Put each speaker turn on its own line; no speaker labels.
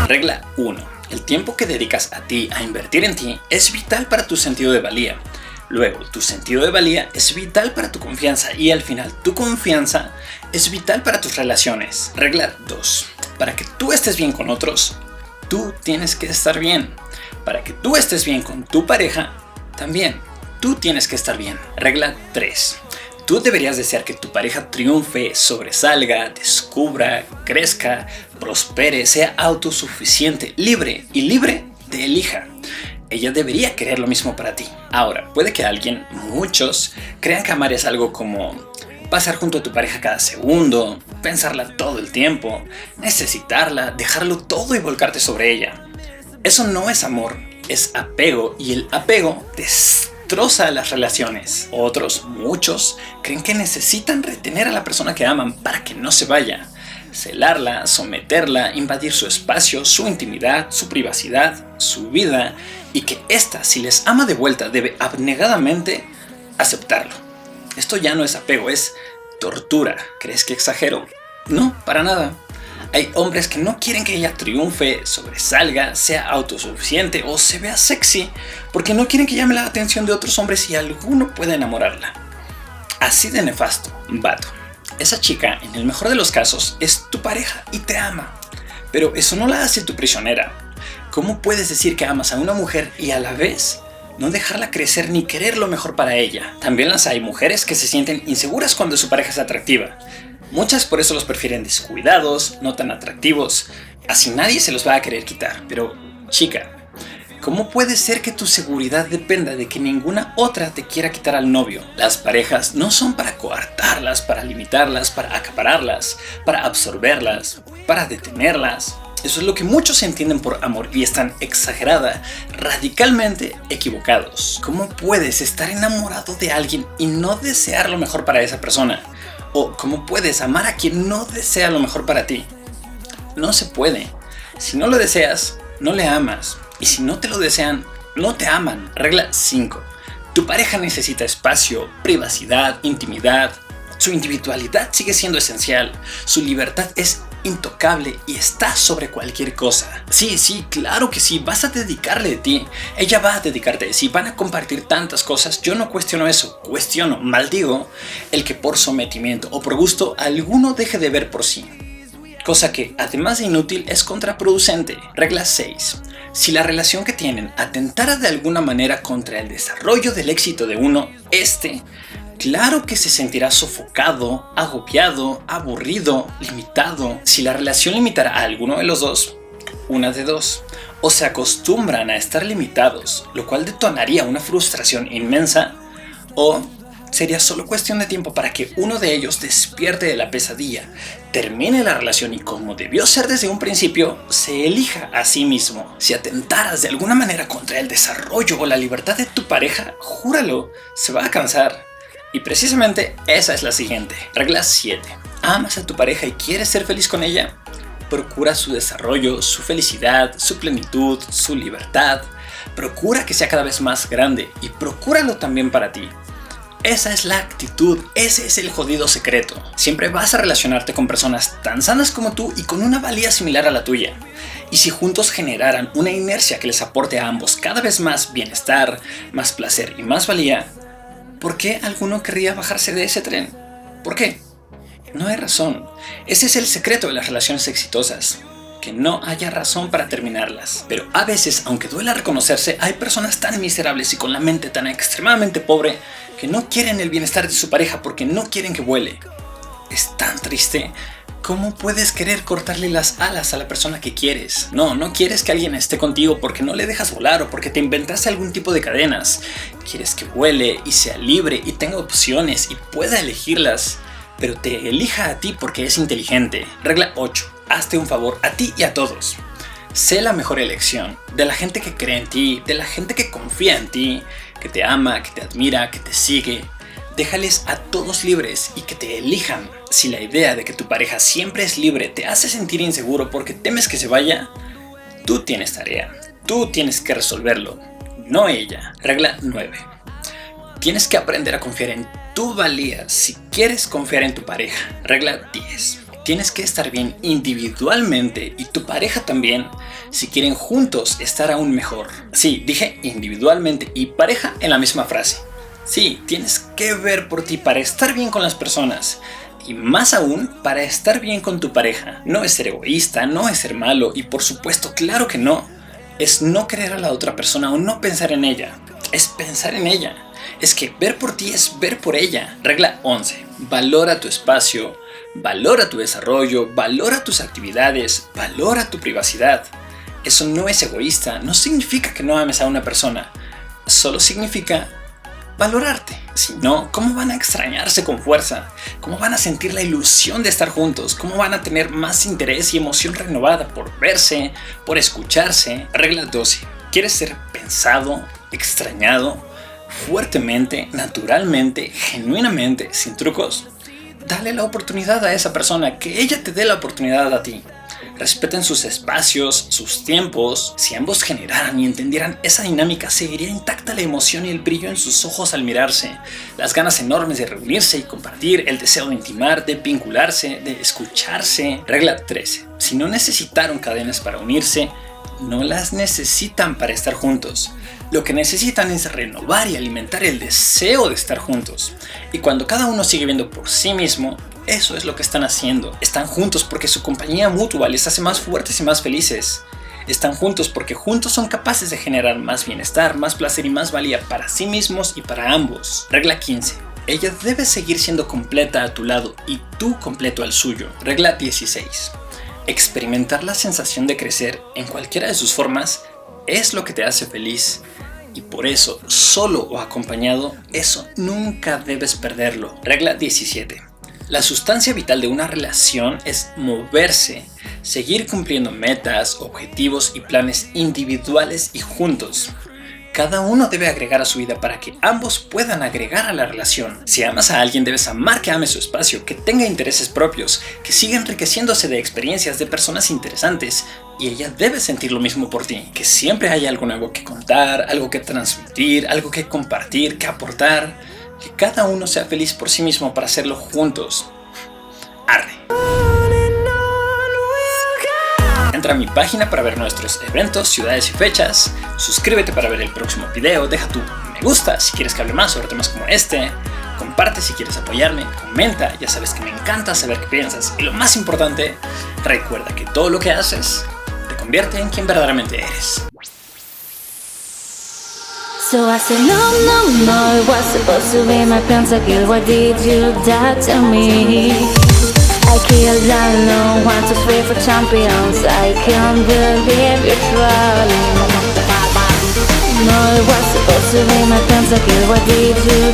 Regla 1. El tiempo que dedicas a ti, a invertir en ti, es vital para tu sentido de valía. Luego, tu sentido de valía es vital para tu confianza y al final tu confianza es vital para tus relaciones. Regla 2. Para que tú estés bien con otros, tú tienes que estar bien. Para que tú estés bien con tu pareja, también tú tienes que estar bien. Regla 3. Tú deberías desear que tu pareja triunfe, sobresalga, descubra, crezca, prospere, sea autosuficiente, libre y libre de elija. Ella debería querer lo mismo para ti. Ahora, puede que muchos, crean que amar es algo como pasar junto a tu pareja cada segundo, pensarla todo el tiempo, necesitarla, dejarlo todo y volcarte sobre ella. Eso no es amor, es apego y el apego destroza las relaciones. Muchos, creen que necesitan retener a la persona que aman para que no se vaya. Celarla, someterla, invadir su espacio, su intimidad, su privacidad, su vida, y que ésta, si les ama de vuelta, debe abnegadamente aceptarlo. Esto ya no es apego, es tortura. ¿Crees que exagero? No, para nada. Hay hombres que no quieren que ella triunfe, sobresalga, sea autosuficiente o se vea sexy, porque no quieren que llame la atención de otros hombres y alguno pueda enamorarla. Así de nefasto, vato. Esa chica, en el mejor de los casos, es tu pareja y te ama. Pero eso no la hace tu prisionera. ¿Cómo puedes decir que amas a una mujer y a la vez no dejarla crecer ni querer lo mejor para ella? También las hay mujeres que se sienten inseguras cuando su pareja es atractiva. Muchas por eso los prefieren descuidados, no tan atractivos. Así nadie se los va a querer quitar. Pero, chica, ¿cómo puede ser que tu seguridad dependa de que ninguna otra te quiera quitar al novio? Las parejas no son para coartarlas, para limitarlas, para acapararlas, para absorberlas, para detenerlas. Eso es lo que muchos entienden por amor y están radicalmente equivocados. ¿Cómo puedes estar enamorado de alguien y no desear lo mejor para esa persona? ¿O cómo puedes amar a quien no desea lo mejor para ti? No se puede. Si no lo deseas, no le amas. Y si no te lo desean, no te aman. Regla 5. Tu pareja necesita espacio, privacidad, intimidad. Su individualidad sigue siendo esencial. Su libertad es intocable y está sobre cualquier cosa. Sí, claro que sí, vas a dedicarle de ti. Ella va a dedicarte de sí, van a compartir tantas cosas. Yo no cuestiono eso, maldigo el que por sometimiento o por gusto alguno deje de ver por sí. Cosa que, además de inútil, es contraproducente. Regla 6. Si la relación que tienen atentara de alguna manera contra el desarrollo del éxito de uno, claro que se sentirá sofocado, agobiado, aburrido, limitado. Si la relación limitara a alguno de los dos, una de dos. O se acostumbran a estar limitados, lo cual detonaría una frustración inmensa, o sería solo cuestión de tiempo para que uno de ellos despierte de la pesadilla, termine la relación y, como debió ser desde un principio, se elija a sí mismo. Si atentaras de alguna manera contra el desarrollo o la libertad de tu pareja, júralo, se va a cansar. Y precisamente esa es la siguiente. Regla 7. ¿Amas a tu pareja y quieres ser feliz con ella? Procura su desarrollo, su felicidad, su plenitud, su libertad. Procura que sea cada vez más grande y procúralo también para ti. Esa es la actitud, ese es el jodido secreto. Siempre vas a relacionarte con personas tan sanas como tú y con una valía similar a la tuya. Y si juntos generaran una inercia que les aporte a ambos cada vez más bienestar, más placer y más valía, ¿por qué alguno querría bajarse de ese tren? ¿Por qué? No hay razón. Ese es el secreto de las relaciones exitosas. Que no haya razón para terminarlas. Pero a veces, aunque duela reconocerse, hay personas tan miserables y con la mente tan extremadamente pobre que no quieren el bienestar de su pareja porque no quieren que vuele. Es tan triste. ¿Cómo puedes querer cortarle las alas a la persona que quieres? No quieres que alguien esté contigo porque no le dejas volar o porque te inventaste algún tipo de cadenas. Quieres que vuele y sea libre y tenga opciones y pueda elegirlas, pero te elija a ti porque es inteligente. Regla 8. Hazte un favor a ti y a todos. Sé la mejor elección de la gente que cree en ti, de la gente que confía en ti, que te ama, que te admira, que te sigue. Déjales a todos libres y que te elijan. Si la idea de que tu pareja siempre es libre te hace sentir inseguro porque temes que se vaya, tú tienes tarea. Tú tienes que resolverlo, no ella. Regla 9. Tienes que aprender a confiar en tu valía si quieres confiar en tu pareja. Regla 10. tienes que estar bien individualmente y tu pareja también si quieren juntos estar aún mejor. Sí, dije individualmente y pareja en la misma frase. Sí, tienes que ver por ti para estar bien con las personas. Y más aún, para estar bien con tu pareja. No es ser egoísta, no es ser malo y por supuesto, claro que no. Es no querer a la otra persona o no pensar en ella. Es pensar en ella. Es que ver por ti es ver por ella. Regla 11. Valora tu espacio, valora tu desarrollo, valora tus actividades, valora tu privacidad. Eso no es egoísta, no significa que no ames a una persona. Solo significa valorarte. Si no, ¿cómo van a extrañarse con fuerza? ¿Cómo van a sentir la ilusión de estar juntos? ¿Cómo van a tener más interés y emoción renovada por verse, por escucharse? Regla 12. ¿Quieres ser pensado, extrañado, fuertemente, naturalmente, genuinamente, sin trucos? Dale la oportunidad a esa persona, que ella te dé la oportunidad a ti. Respeten sus espacios, sus tiempos. Si ambos generaran y entendieran esa dinámica, seguiría intacta la emoción y el brillo en sus ojos al mirarse, las ganas enormes de reunirse y compartir, el deseo de intimar, de vincularse, de escucharse. Regla 13. Si no necesitaron cadenas para unirse, no las necesitan para estar juntos. Lo que necesitan es renovar y alimentar el deseo de estar juntos. Y cuando cada uno sigue viendo por sí mismo, eso es lo que están haciendo. Están juntos porque su compañía mutua les hace más fuertes y más felices. Están juntos porque juntos son capaces de generar más bienestar, más placer y más valía para sí mismos y para ambos. Regla 15. Ella debe seguir siendo completa a tu lado y tú completo al suyo. Regla 16. Experimentar la sensación de crecer en cualquiera de sus formas es lo que te hace feliz. Y por eso, solo o acompañado, eso nunca debes perderlo. Regla 17. La sustancia vital de una relación es moverse, seguir cumpliendo metas, objetivos y planes individuales y juntos. Cada uno debe agregar a su vida para que ambos puedan agregar a la relación. Si amas a alguien, debes amar que ame su espacio, que tenga intereses propios, que siga enriqueciéndose de experiencias de personas interesantes. Y ella debe sentir lo mismo por ti, que siempre haya algo nuevo que contar, algo que transmitir, algo que compartir, que aportar. Que cada uno sea feliz por sí mismo para hacerlo juntos. Arre. Entra a mi página para ver nuestros eventos, ciudades y fechas. Suscríbete para ver el próximo video. Deja tu me gusta si quieres que hable más sobre temas como este. Comparte si quieres apoyarme. Comenta, ya sabes que me encanta saber qué piensas. Y lo más importante, recuerda que todo lo que haces te convierte en quien verdaderamente eres.
So I said no, it was supposed to be my pentakill. Why did you die to me? I killed alone, 1, 2, 3 for champions. I can't believe you're trolling. No, it was supposed to be my pentakill. Why did you